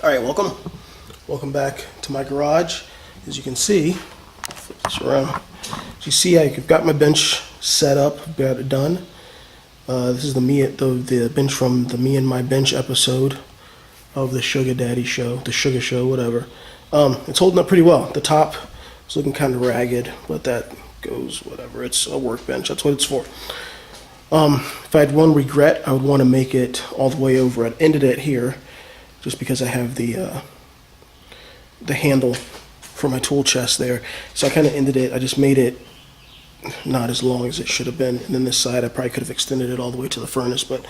Alright, welcome back to my garage. As you can see, flip this around. As you see, I've got my bench set up, got it done. This is the bench from the Me and My Bench episode of the Sugar Daddy show, the Sugar Show, whatever. It's holding up pretty well. The top is looking kind of ragged, but that goes whatever. It's a workbench, that's what it's for. If I had one regret, I would want to make it all the way over. I'd ended it here, just because I have the handle for my tool chest there. So I kind of ended it. I just made it not as long as it should have been. And then this side, I probably could have extended it all the way to the furnace, but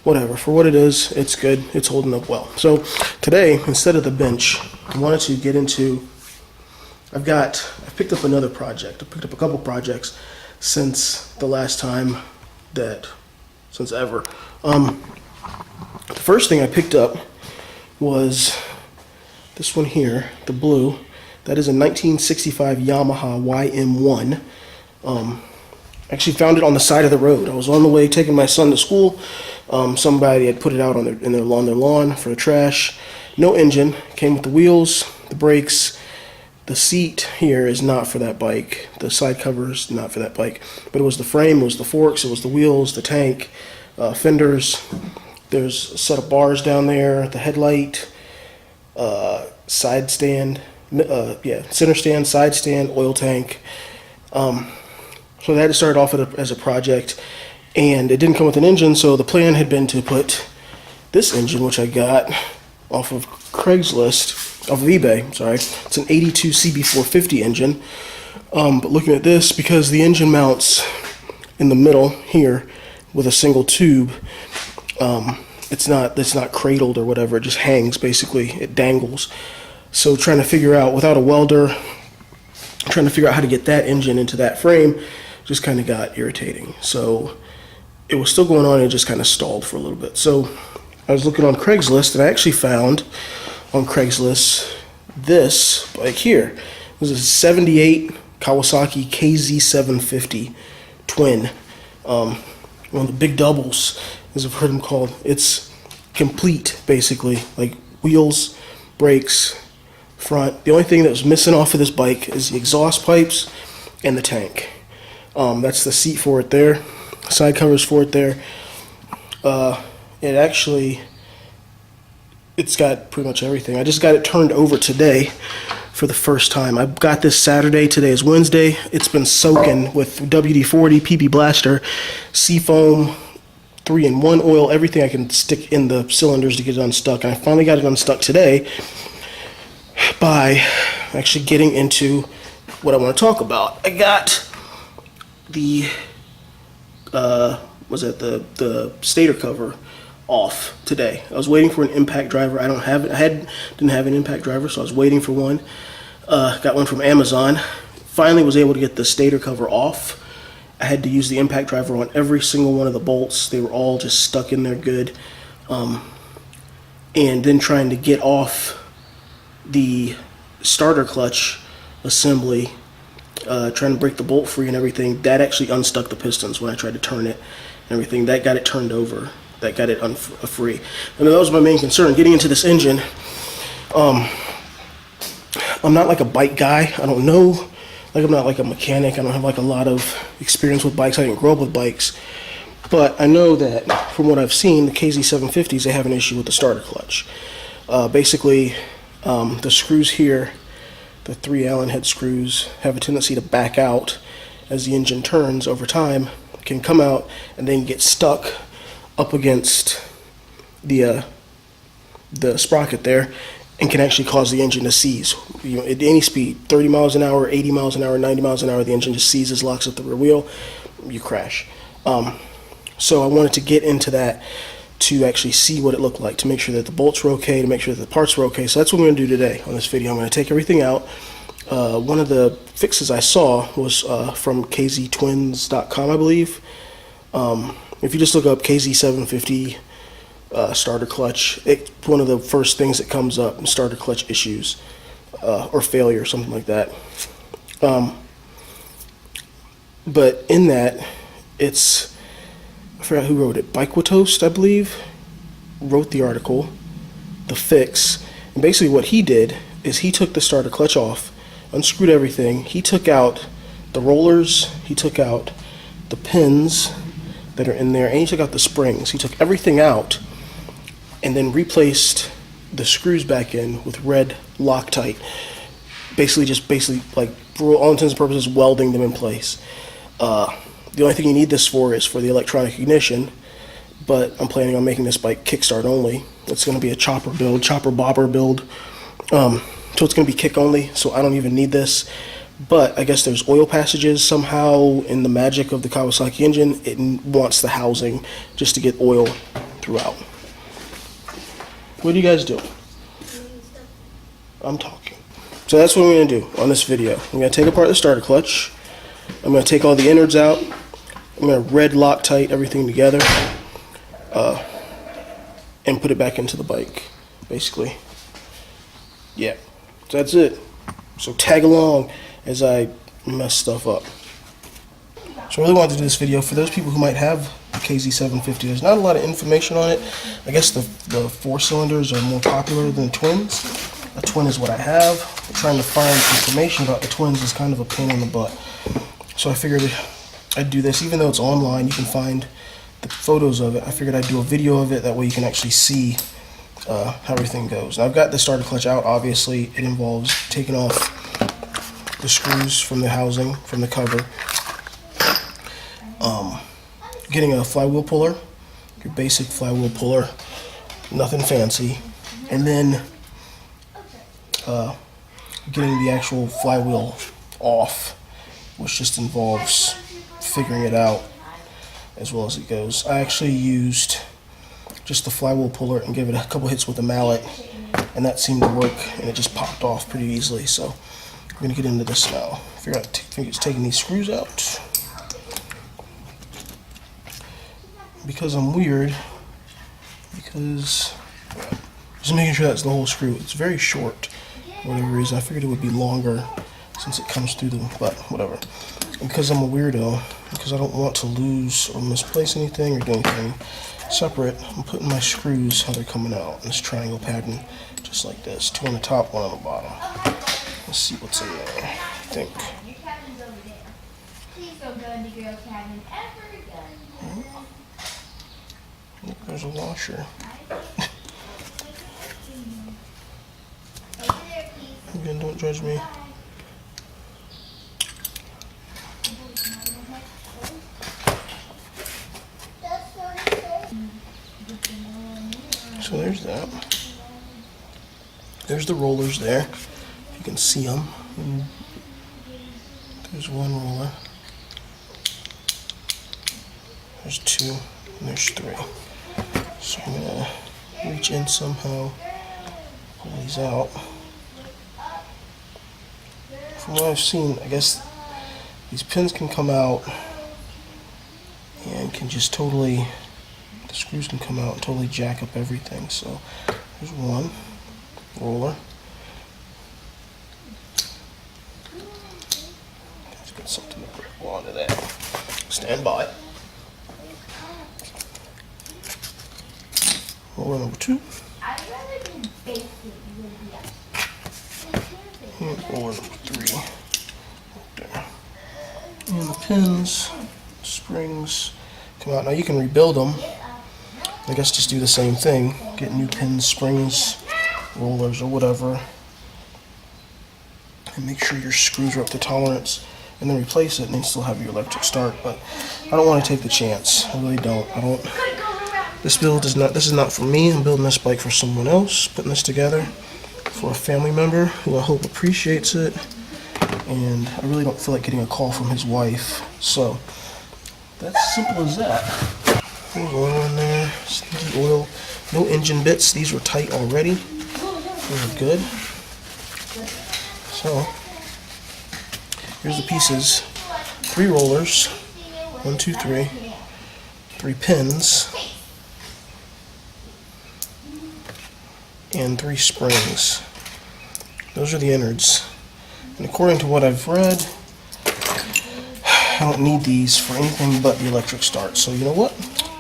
whatever. For what it is, it's good. It's holding up well. So today, instead of the bench, I wanted to get into, I've picked up another project. I picked up a couple projects since the last time since ever. The first thing I picked up was this one here, the blue. That is a 1965 Yamaha YM1. Actually found it on the side of the road. I was on the way taking my son to school. Somebody had put it out on their lawn for the trash. No engine. Came with the wheels, the brakes. The seat here is not for that bike. The side cover is not for that bike. But it was the frame, it was the forks, it was the wheels, the tank, fenders. There's a set of bars down there, the headlight, side stand, center stand, side stand, oil tank. So that started off as a project, and it didn't come with an engine, so the plan had been to put this engine, which I got off of Craigslist, off of eBay, sorry. It's an 82 CB450 engine. But looking at this, because the engine mounts in the middle here with a single tube, it's not cradled or whatever. It just hangs, basically. It dangles. So trying to figure out, without a welder, trying to figure out how to get that engine into that frame just kind of got irritating. So it was still going on, and it just kind of stalled for a little bit. So I was looking on Craigslist, and I actually found on Craigslist this bike here. This is a 78 Kawasaki KZ750 Twin. One of the big doubles, as I've heard them called. It's complete, basically, like wheels, brakes, front. The only thing that was missing off of this bike is the exhaust pipes and the tank. That's the seat for it there, side covers for it there. It's got pretty much everything. I just got it turned over today for the first time. I got this Saturday. Today is Wednesday. It's been soaking with WD-40, PP Blaster, Seafoam, 3-in-1 oil, everything I can stick in the cylinders to get it unstuck. And I finally got it unstuck today by actually getting into what I want to talk about. I got the stator cover off today. I was waiting for an impact driver. I didn't have an impact driver, so I was waiting for one. Got one from Amazon. Finally was able to get the stator cover off. I had to use the impact driver on every single one of the bolts. They were all just stuck in there good. And then trying to get off the starter clutch assembly, trying to break the bolt free and everything, that actually unstuck the pistons when I tried to turn it and everything. That got it turned over. That got it free. And that was my main concern, getting into this engine. I'm not like a bike guy. I don't know. Like, I'm not like a mechanic. I don't have like a lot of experience with bikes. I didn't grow up with bikes. But I know that from what I've seen, the KZ750s, they have an issue with the starter clutch. Basically, the screws here, the 3 Allen head screws, have a tendency to back out as the engine turns over time, can come out and then get stuck up against the sprocket there, and can actually cause the engine to seize. You know, at any speed, 30 miles an hour, 80 miles an hour, 90 miles an hour, the engine just seizes, locks up the rear wheel, you crash. So I wanted to get into that to actually see what it looked like, to make sure that the bolts were okay, to make sure that the parts were okay. So that's what I'm going to do today on this video. I'm going to take everything out. One of the fixes I saw was from KZTwins.com, I believe. If you just look up KZ750 starter clutch, it's one of the first things that comes up, starter clutch issues or failure, something like that. But in that, it's, I forgot who wrote it, Bikequitoast, I believe, wrote the article, the fix, And basically what he did is he took the starter clutch off, unscrewed everything. He took out the rollers, he took out the pins that are in there, and he took out the springs. He took everything out and then replaced the screws back in with red Loctite. Basically like, for all intents and purposes, welding them in place. The only thing you need this for is for the electronic ignition, but I'm planning on making this bike kickstart only. It's going to be a chopper bobber build. So it's going to be kick only, so I don't even need this. But I guess there's oil passages somehow in the magic of the Kawasaki engine. It wants the housing just to get oil throughout. What are you guys doing? I'm talking. So that's what I'm going to do on this video. I'm going to take apart the starter clutch. I'm going to take all the innards out. I'm going to red Loctite everything together and put it back into the bike, basically. Yeah, so that's it. So tag along as I mess stuff up. So I really wanted to do this video for those people who might have the KZ750. There's not a lot of information on it. I guess the 4 cylinders are more popular than twins. A twin is what I have. Trying to find information about the twins is kind of a pain in the butt. So I figured I'd do this. Even though it's online, you can find the photos of it. I figured I'd do a video of it. That way you can actually see how everything goes. Now I've got the starter clutch out. Obviously, it involves taking off the screws from the housing, from the cover. Getting a flywheel puller, your basic flywheel puller, nothing fancy. And then getting the actual flywheel off, which just involves figuring it out as well as it goes. I actually used just the flywheel puller and gave it a couple hits with a mallet, and that seemed to work, and it just popped off pretty easily. So we're going to get into this now. Figure out taking these screws out. Because I'm weird, just making sure that's the whole screw. It's very short for whatever reason. I figured it would be longer since it comes through them, but whatever. And because I'm a weirdo, because I don't want to lose or misplace anything or do anything separate, I'm putting my screws how they're coming out in this triangle pattern, just like this. 2 on the top, 1 on the bottom. Let's see what's in there, I think. Look, there's a washer. Again, don't judge me. So there's that. There's the rollers there. You can see them. There's 1 roller. There's 2. And there's 3. So I'm going to reach in somehow, pull these out. From what I've seen, I guess these pins can come out and can just totally, the screws can come out and totally jack up everything. So there's 1 roller. Let's get something to grip onto that. Stand by. Roller number 2. And roller number 3. Right there. And the pins, springs come out. Now you can rebuild them. I guess just do the same thing. Get new pins, springs, rollers, or whatever. And make sure your screws are up to tolerance. And then replace it and then still have your electric start. But I don't want to take the chance. I really don't. This is not for me. I'm building this bike for someone else, putting this together for a family member who I hope appreciates it. And I really don't feel like getting a call from his wife. So that's simple as that. There's oil in there, stinky oil. No engine bits. These were tight already. Those are good. So here's the pieces. 3 rollers. 1, 2, 3. 3 pins. And 3 springs. Those are the innards. And according to what I've read, I don't need these for anything but the electric start. So you know what?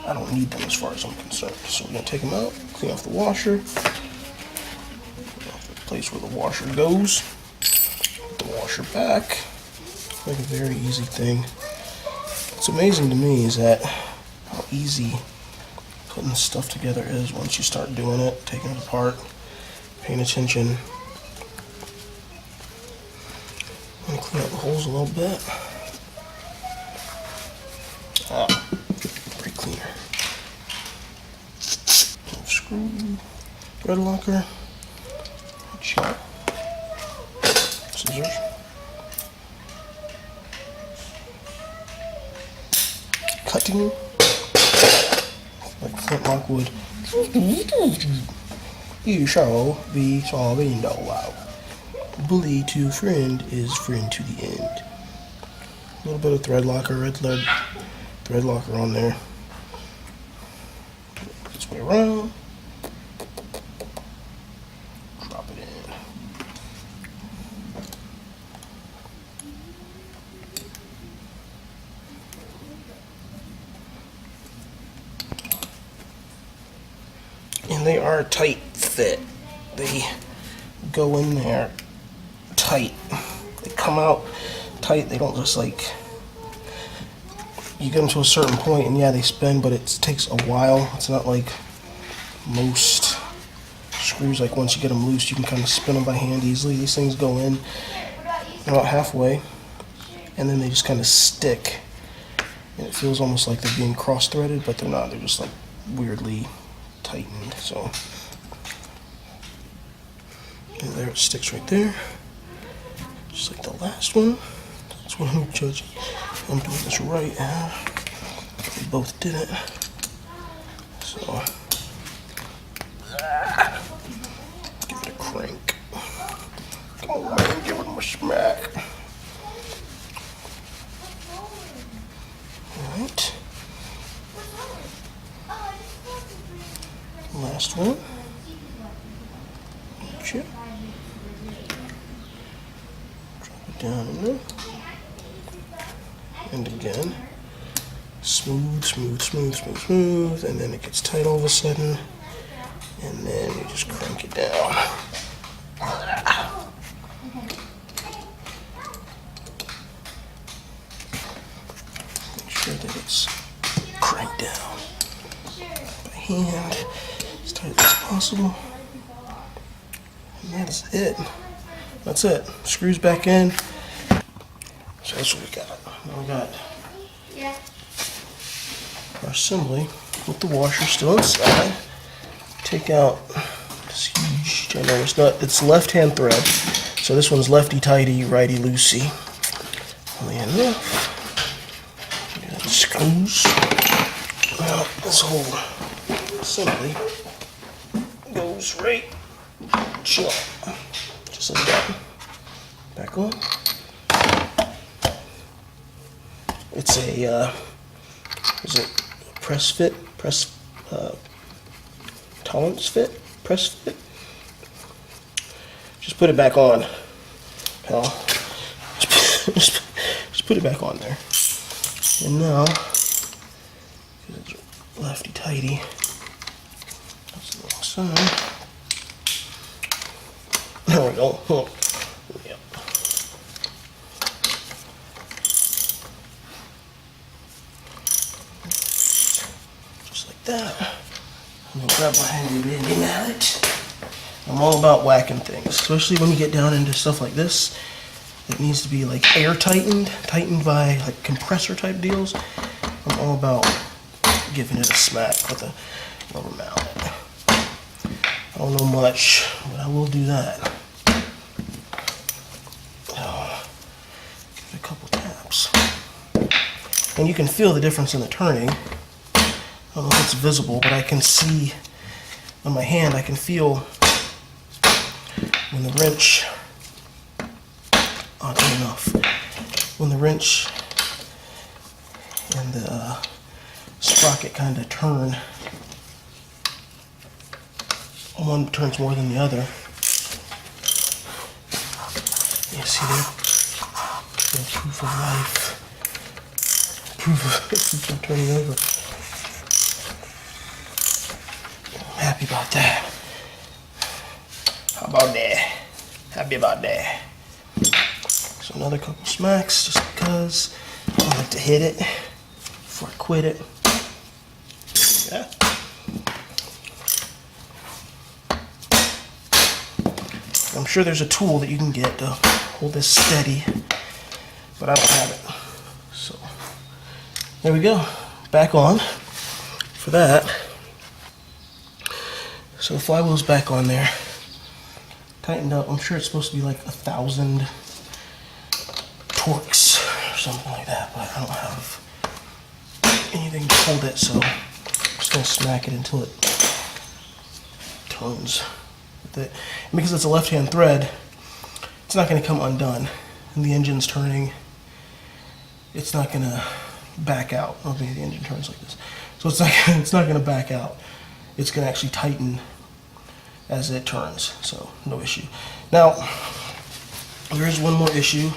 I don't need them as far as I'm concerned. So we're going to take them out, clean off the washer. place where the washer goes. Put the washer back. Like a very easy thing. What's amazing to me is that how easy putting this stuff together is once you start doing it, taking it apart, paying attention. I'm going to clean up the holes a little bit. Brake cleaner. Screw, thread locker, shot, scissors, cutting, like flintlock wood. You shall be solving no wow. Bully to friend is friend to the end. A little bit of thread locker, red lead thread locker on there. This way around. Drop it in. And they are a tight fit. They go in there tight. They come out tight. They don't just like, you get them to a certain point and yeah, they spin, but it takes a while. It's not like most screws, like once you get them loose you can kind of spin them by hand easily. These things go in about halfway and then they just kind of stick, and it feels almost like they're being cross-threaded, but they're not. They're just like weirdly tightened. So and there it sticks right there, just like the last one. That's what I'm judging. I'm doing this right now. They both did it. So give it a crank. Come on, man, give it a smack. Alright. Last one. Gotcha. Drop it down in there. And again, smooth, smooth, smooth, smooth, smooth, and then it gets tight all of a sudden, and then you just crank it down. Make sure that it's cranked down by hand, as tight as possible. And that's it. That's it. Screws back in. So that's what we got. Now we got our assembly with the washer still inside. Take out this huge ginormous nut. It's left-hand thread, so this one's lefty-tighty, righty-loosey. Only enough. Got the screws. Well, this whole assembly goes right, just like that. Back on. It's a, is it press fit? Tolerance fit? Press fit? Just put it back on, pal. Just put it back on there. And now, because it's lefty-tighty, that's the wrong side. There we go. Oh. Yep. That. I'm gonna grab my handy dandy mallet. I'm all about whacking things, especially when you get down into stuff like this. It needs to be like air tightened by like compressor type deals. I'm all about giving it a smack with a rubber mallet. I don't know much, but I will do that. Give it a couple taps. And you can feel the difference in the turning. I don't know if it's visible, but I can see on my hand, I can feel when the wrench, oddly enough, when the wrench and the sprocket kind of turn, one turns more than the other. You see there? Proof of life. Proof of turning over. Happy about that. How about that? Happy about that. So another couple smacks, just because I like to hit it before I quit it. Yeah. I'm sure there's a tool that you can get to hold this steady, but I don't have it. So there we go, back on for that. So the flywheel's back on there, tightened up. I'm sure it's supposed to be like 1,000 torques or something like that, but I don't have anything to hold it, so I'm just gonna smack it until it turns. And because it's a left-hand thread, it's not going to come undone. And the engine's turning, it's not going to back out. Okay, the engine turns like this, so it's not going to back out. It's going to actually tighten as it turns, so no issue. Now, there is one more issue,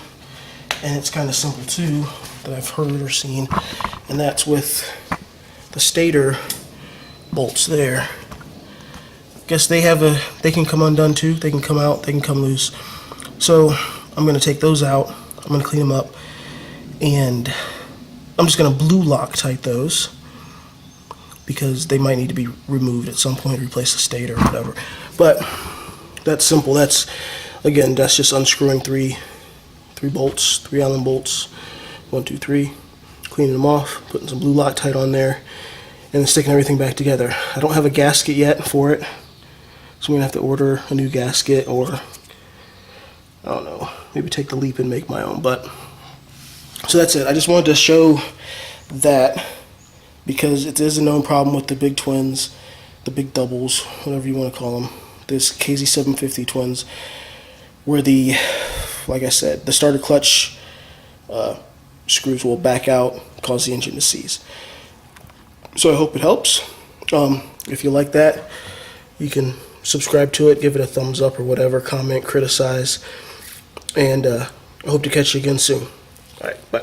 and it's kind of simple too, that I've heard or seen, and that's with the stator bolts there. Guess they can come undone too. They can come out, they can come loose. So I'm gonna take those out, I'm gonna clean them up, and I'm just gonna blue Loctite those because they might need to be removed at some point, replace the stator or whatever. But that's simple. That's just unscrewing three bolts, 3 Allen bolts, 1, 2, 3, cleaning them off, putting some blue Loctite on there, and then sticking everything back together. I don't have a gasket yet for it, so I'm gonna have to order a new gasket, or I don't know, maybe take the leap and make my own. But so that's it. I just wanted to show that because it is a known problem with the big twins, the big doubles, whatever you want to call them, this KZ750 twins, where like I said, the starter clutch screws will back out, cause the engine to seize. So I hope it helps. If you like that, you can subscribe to it, give it a thumbs up or whatever, comment, criticize, and I hope to catch you again soon. All right, bye.